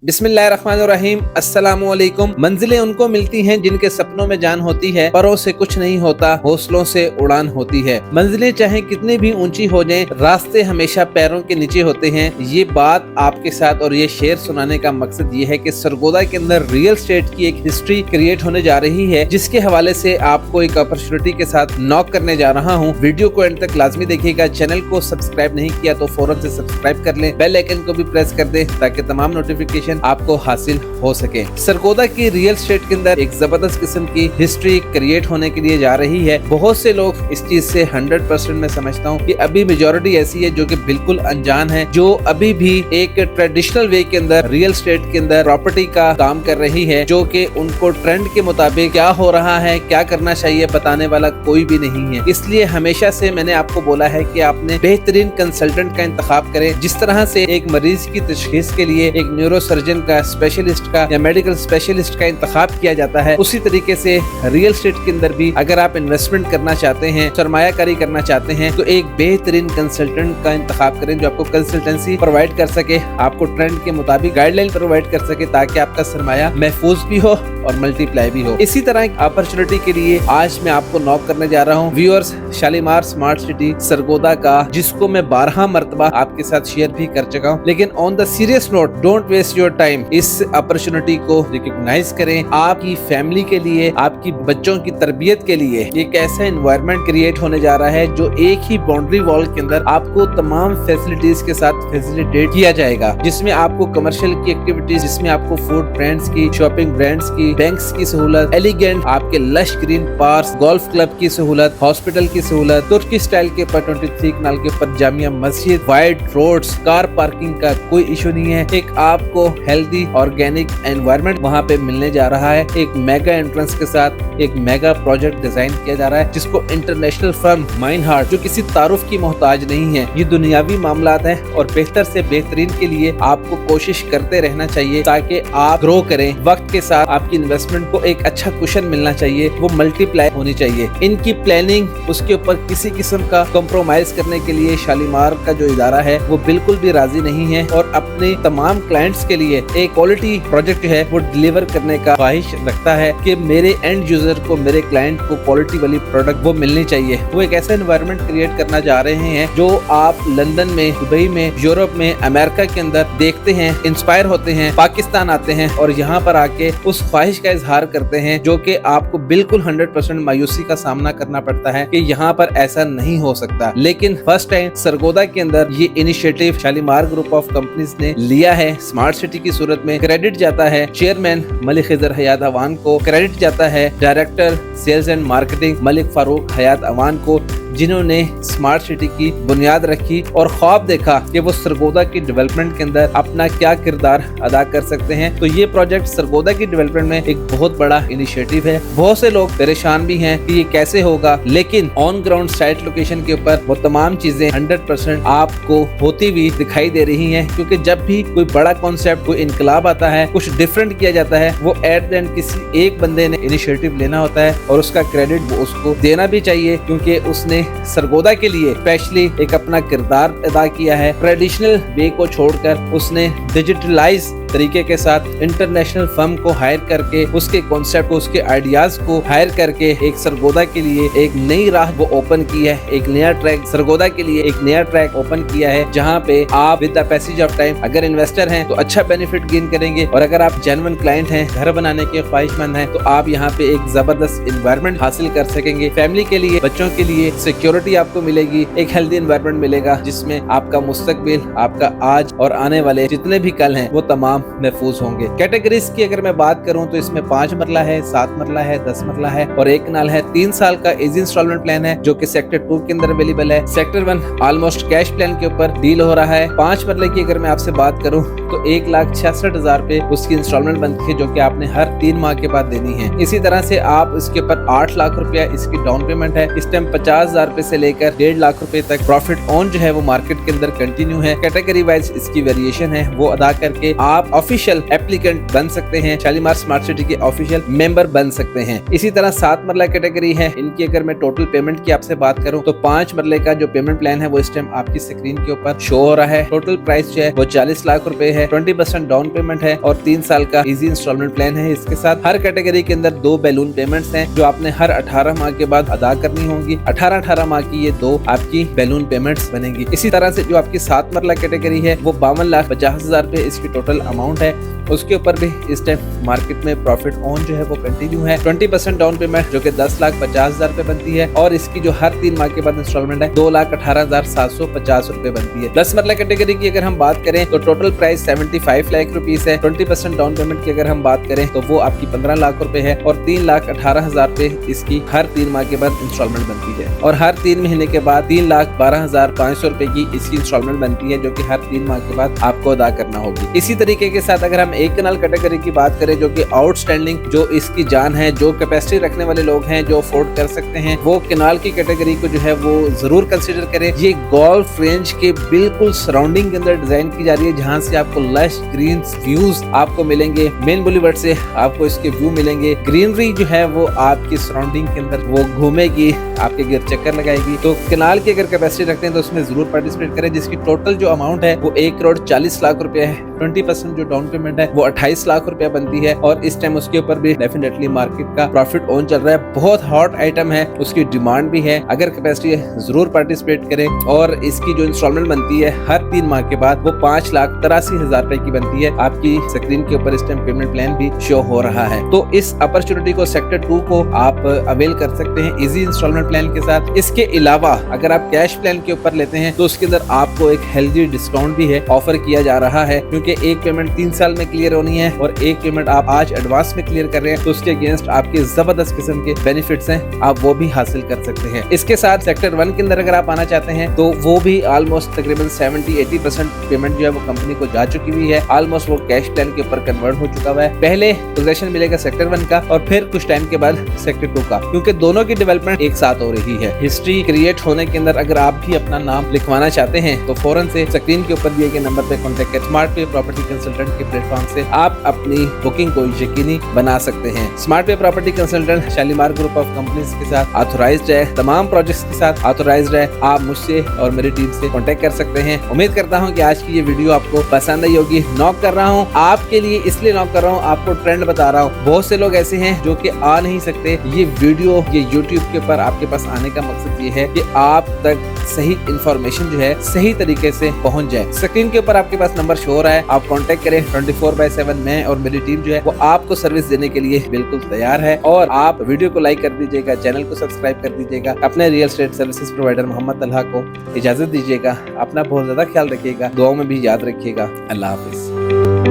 बिस्मिल्लाहिर्रहमानिर्रहीम। अस्सलामुअलैकुम। मंजिलें उनको मिलती हैं जिनके सपनों में जान होती है, परों से कुछ नहीं होता, हौसलों से उड़ान होती है। मंजिलें चाहे कितनी भी ऊंची हो जाएं, रास्ते हमेशा पैरों के नीचे होते हैं। ये बात आपके साथ और ये शेर सुनाने का मकसद ये है कि सरगोदा के अंदर रियल एस्टेट की एक हिस्ट्री क्रिएट होने जा रही है, जिसके हवाले से आपको एक अपॉर्चुनिटी के साथ नॉक करने जा रहा हूँ। वीडियो को एंड तक लाजमी देखिएगा। चैनल को सब्सक्राइब नहीं किया तो फौरन से सब्सक्राइब कर लें, बेल आइकन को भी प्रेस कर दें ताकि तमाम नोटिफिकेशन आपको हासिल हो सके। सरगोदा की रियल एस्टेट के अंदर एक जबरदस्त किस्म की हिस्ट्री क्रिएट होने के लिए जा रही है। बहुत से लोग इस चीज से 100% मैं समझता हूँ कि अभी मेजॉरिटी ऐसी है जो कि बिल्कुल अनजान है, जो अभी भी एक ट्रेडिशनल वे के अंदर रियल एस्टेट के अंदर प्रॉपर्टी का काम कर रही है, जो कि उनको ट्रेंड के मुताबिक क्या हो रहा है, क्या करना चाहिए बताने वाला कोई भी नहीं है। इसलिए हमेशा से मैंने आपको बोला है कि आपने बेहतरीन कंसल्टेंट का इंतखाब करें। जिस तरह से एक मरीज की तशखीस के लिए एक न्यूरो सर्जन का, स्पेशलिस्ट का या मेडिकल स्पेशलिस्ट का इंतखाब किया जाता है, उसी तरीके से रियल एस्टेट के अंदर भी अगर आप इन्वेस्टमेंट करना चाहते हैं, सरमायाकारी करना चाहते हैं, तो एक बेहतरीन कंसल्टेंट का इंतखाब करें जो आपको कंसल्टेंसी प्रोवाइड कर सके, आपको ट्रेंड के मुताबिक गाइडलाइन प्रोवाइड कर सके, ताकि आपका सरमाया महफूज भी हो और मल्टीप्लाई भी हो। इसी तरह एक अपॉर्चुनिटी के लिए आज मैं आपको नॉक करने जा रहा हूँ viewers, Shalimar smart city Sargodha का, जिसको मैं 12 मरतबा आपके साथ शेयर भी कर चुका हूँ। लेकिन on the serious note, don't waste your time. इस अपॉर्चुनिटी को रिकॉग्नाइज करें। आपकी फैमिली के लिए, आपकी बच्चों की तरबियत के लिए एक ऐसा एनवायरनमेंट क्रिएट होने जा रहा है जो एक ही बाउंड्री वॉल के अंदर आपको तमाम फैसिलिटीज के साथ फैसिलिटेट किया जाएगा, जिसमें आपको कमर्शियल की एक्टिविटीज, जिसमें आपको फूड ब्रांड्स की, शॉपिंग ब्रांड्स की, बैंक्स की सहूलत, एलिगेंट आपके lush green park, golf club की सहूलत, हॉस्पिटल की सहूलत, तुर्की स्टाइल के ऊपर 23 कनाल के ऊपर Jamia Masjid, wide roads, car parking का कोई इशू नहीं है। एक आपको हेल्दी ऑर्गेनिक एनवायरनमेंट वहाँ पे मिलने जा रहा है। एक मेगा एंट्रेंस के साथ एक मेगा प्रोजेक्ट डिजाइन किया जा रहा है, जिसको इंटरनेशनल फर्म माइन हार्ट, जो किसी तारुफ की मोहताज नहीं है, ये दुनियावी मामलात है और बेहतर से बेहतरीन के लिए आपको कोशिश करते रहना चाहिए ताकि आप ग्रो करें। वक्त के साथ आपकी इन्वेस्टमेंट को एक अच्छा कुशन मिलना चाहिए, वो मल्टीप्लाई होनी चाहिए। इनकी प्लानिंग, उसके ऊपर किसी किस्म का कॉम्प्रोमाइज करने के लिए शालीमार का जो इदारा है वो बिल्कुल भी राजी नहीं है और अपने तमाम क्लाइंट्स के लिए एक क्वालिटी प्रोजेक्ट है वो डिलीवर करने का ख्वाहिश रखता है कि मेरे एंड यूजर को, मेरे क्लाइंट को क्वालिटी वाली प्रोडक्ट वो मिलनी चाहिए। वो एक ऐसा एनवायरनमेंट क्रिएट करना जा रहे हैं जो आप लंदन में, दुबई में, यूरोप में, अमेरिका के अंदर देखते हैं, इंस्पायर होते हैं, पाकिस्तान आते हैं और यहाँ पर आके उस ख्वाहिश का इजहार करते हैं, जो कि आपको बिल्कुल 100% मायूसी का सामना करना पड़ता है कि यहाँ पर ऐसा नहीं हो सकता। लेकिन फर्स्ट टाइम सरगोदा के अंदर ये initiative Shalimar group of companies ने लिया है। स्मार्ट सिटी की सूरत में क्रेडिट जाता है चेयरमैन मलिक खिजर हयात अवान को, क्रेडिट जाता है director sales and marketing Malik Farooq Hayat Awan को, जिन्होंने स्मार्ट सिटी की बुनियाद रखी और ख्वाब देखा कि वो सरगोदा की डेवलपमेंट के अंदर अपना क्या किरदार अदा कर सकते हैं। तो ये प्रोजेक्ट सरगोदा की डेवलपमेंट में एक बहुत बड़ा इनिशिएटिव है। बहुत से लोग परेशान भी हैं कि ये कैसे होगा, लेकिन ऑन ग्राउंड साइट लोकेशन के ऊपर वो तमाम चीजें 100% आपको होती हुई दिखाई दे रही हैं, क्योंकि जब भी कोई बड़ा कॉन्सेप्ट, कोई इनकलाब आता है, कुछ डिफरेंट किया जाता है, वो एट द एंड किसी एक बंदे ने इनिशिएटिव लेना होता है और उसका क्रेडिट वो उसको देना भी चाहिए, क्योंकि उसने सरगोदा के लिए स्पेशली एक अपना किरदार अदा किया है। ट्रेडिशनल वे को छोड़कर उसने डिजिटलाइज तरीके के साथ इंटरनेशनल फर्म को हायर करके, उसके कॉन्सेप्ट को, उसके आइडियाज को हायर करके एक सरगोदा के लिए एक नई राह वो ओपन की है, एक नया ट्रैक सरगोदा के लिए एक नया ट्रैक ओपन किया है, जहां पे आप with the passage of time अगर इन्वेस्टर हैं तो अच्छा बेनिफिट गेन करेंगे, और अगर आप जेन्युइन क्लाइंट हैं, घर बनाने के ख्वाहिशमंद हैं, तो आप यहाँ पे एक जबरदस्त एनवायरनमेंट हासिल कर सकेंगे। फैमिली के लिए, बच्चों के लिए सिक्योरिटी आपको मिलेगी, एक हेल्दी एनवायरनमेंट मिलेगा जिसमें आपका मुस्तकबिल, आपका आज और आने वाले जितने भी कल हैं वो तमाम महफूज होंगे। कैटेगरीज की अगर मैं बात करूं तो इसमें 5 मरला है, 7 मरला है, 10 मरला है और 1 कनाल है। 3 साल का इजी इंस्टॉलमेंट प्लान है जो कि सेक्टर 2 के अंदर अवेलेबल है। सेक्टर 1 ऑलमोस्ट कैश प्लान के ऊपर डील हो रहा है। 5 मरले की अगर मैं आपसे बात करूं तो 1,66,000 पे उसकी इंस्टॉलमेंट बनती है, जो कि आपने हर 3 माह के बाद देनी है। इसी तरह से आप इसके ऊपर 8 लाख रुपया इसकी डाउन पेमेंट है। इस टाइम 50,000 रुपए से लेकर 1.5 लाख रुपए तक प्रॉफिट ऑन जो है वो मार्केट के अंदर कंटिन्यू है। कैटेगरी वाइज इसकी वेरिएशन है, वो अदा करके आप आप ऑफिशियल एप्लीकेंट बन सकते हैं, शालीमार स्मार्ट सिटी के ऑफिशियल मेंबर बन सकते हैं। इसी तरह 7 मरला कैटेगरी है, इनकी अगर मैं टोटल पेमेंट की आपसे बात करूं तो 5 मरले का जो पेमेंट प्लान है वो इस टाइम आपकी स्क्रीन के ऊपर शो हो रहा है। टोटल प्राइस जो है वो 40 लाख रुपए है, 20% डाउन पेमेंट है और 3 साल का इजी इंस्टॉलमेंट प्लान है। इसके साथ हर कैटेगरी के अंदर 2 बैलून पेमेंट्स हैं जो आपने हर 18 माह के बाद अदा करनी होंगी। 18 माह की ये 2 आपकी बैलून पेमेंट्स बनेंगी। इसी तरह से जो आपकी 7 मरला कैटेगरी है वो 52,50,000 रुपए इसकी टोटल अमाउंट है। उसके ऊपर भी इस टाइम मार्केट में प्रॉफिट ऑन जो है वो कंटिन्यू है। 20% डाउन पेमेंट जो कि 10,50,000 रुपए बनती है और इसकी जो हर 3 माह के बाद इंस्टॉलमेंट है 2,18,750 रुपए बनती है। 10 मरला कैटेगरी की अगर हम बात करें तो टोटल प्राइस 75 लाख रुपीस है। 20% डाउन पेमेंट की अगर हम बात करें तो वो आपकी 15 लाख रुपए है और 3,18,000 रुपए इसकी हर 3 माह के बाद इंस्टॉलमेंट बनती है और हर 3 महीने के बाद 3,12,500 रुपए की इसकी इंस्टॉलमेंट बनती है जो कि हर 3 माह के बाद आपको अदा करना होगी। इसी तरीके के साथ अगर हम एक कनाल कैटेगरी की बात करें जो कि आउटस्टैंडिंग जो इसकी जान है, जो कैपेसिटी रखने वाले लोग हैं, जो अफोर्ड कर सकते हैं, वो कनाल की कैटेगरी को जो है वो जरूर कंसीडर करें। ये गोल्फ रेंज के बिल्कुल सराउंडिंग के अंदर डिजाइन की जा रही है जहां से आपको लश ग्रीन व्यूज आपको मिलेंगे। मेन बुलेवार्ड से आपको इसके व्यू मिलेंगे। ग्रीनरी जो है वो आपकी सराउंडिंग के अंदर वो घूमेगी, आपके गिर चक्कर लगाएगी। तो कनाल की अगर कैपेसिटी रखते हैं तो उसमें जरूर पार्टिसिपेट करें जिसकी टोटल जो अमाउंट है वो 1,40 लाख रुपए है। 20% जो डाउन पेमेंट है वो 28 लाख रुपया बनती है और इस टाइम उसके ऊपर भी डेफिनेटली मार्केट का प्रॉफिट ऑन चल रहा है। बहुत हॉट आइटम है, उसकी डिमांड भी है। अगर कैपेसिटी है जरूर पार्टिसिपेट करें और इसकी जो इंस्टॉलमेंट बनती है हर 3 माह के बाद वो 5,83,000 रुपए की बनती है। आपकी स्क्रीन के ऊपर इस टाइम पेमेंट प्लान भी शो हो रहा है। तो इस अपॉर्चुनिटी को सेक्टर 2 को आप अवेल कर सकते हैं इजी इंस्टॉलमेंट प्लान के साथ। इसके अलावा अगर आप कैश प्लान के ऊपर लेते हैं तो उसके अंदर आपको एक हेल्दी डिस्काउंट भी है ऑफर किया जा रहा है क्योंकि एक पेमेंट 3 साल में क्लियर होनी है और एक पेमेंट आप आज एडवांस में क्लियर कर रहे हैं तो उसके अगेंस्ट आपके जबरदस्त किस्म के बेनिफिट्स हैं, आप वो भी हासिल कर सकते हैं। इसके साथ सेक्टर 1 के अंदर अगर आप आना चाहते हैं तो वो भी ऑलमोस्ट तकरीबन 70-80% पेमेंट जो है वो कंपनी को जा चुकी हुई है। ऑलमोस्ट वो कैश प्लान के ऊपर कन्वर्ट हो चुका हुआ है। पहले पोजीशन मिलेगा सेक्टर 1 का और फिर कुछ टाइम के बाद सेक्टर 2 का, क्योंकि दोनों की डेवलपमेंट एक साथ हो रही है। हिस्ट्री क्रिएट होने के अंदर अगर आप भी अपना नाम लिखवाना चाहते हैं तो फौरन से स्क्रीन के ऊपर दिए गए नंबर पे कॉन्टेक्ट करें। स्मार्ट पे प्रॉपर्टी कंसल्टेंट के प्लेटफॉर्म से आप अपनी बुकिंग को यकीनी बना सकते हैं। स्मार्ट पे property consultant Shalimar group of companies के साथ ऑथराइज्ड है, तमाम प्रोजेक्ट्स के साथ ऑथराइज्ड है। आप मुझसे और मेरी टीम से कांटेक्ट कर सकते हैं। उम्मीद करता हूं कि आज की ये वीडियो आपको पसंद आई होगी। नॉक कर रहा हूं आपके लिए, इसलिए नॉक कर रहा हूं, आपको ट्रेंड बता रहा हूं। बहुत से लोग ऐसे हैं जो कि आ नहीं सकते। ये वीडियो ये यूट्यूब के ऊपर आपके पास आने का मकसद ये है कि आप तक सही इंफॉर्मेशन जो है सही तरीके से पहुंच जाए। स्क्रीन के ऊपर आपके पास नंबर शो हो रहा है, आप कांटेक्ट करें। 24/7 मैं और मेरी टीम जो है वो आपको सर्विस देने के लिए बिल्कुल तैयार है। और आप वीडियो को लाइक कर दीजिएगा, चैनल को सब्सक्राइब कर दीजिएगा। अपने real estate services provider Mohammad Talha को इजाजत दीजिएगा। अपना बहुत ज्यादा ख्याल रखिएगा, दुआओं में भी याद रखिएगा। अल्लाह हाफिज।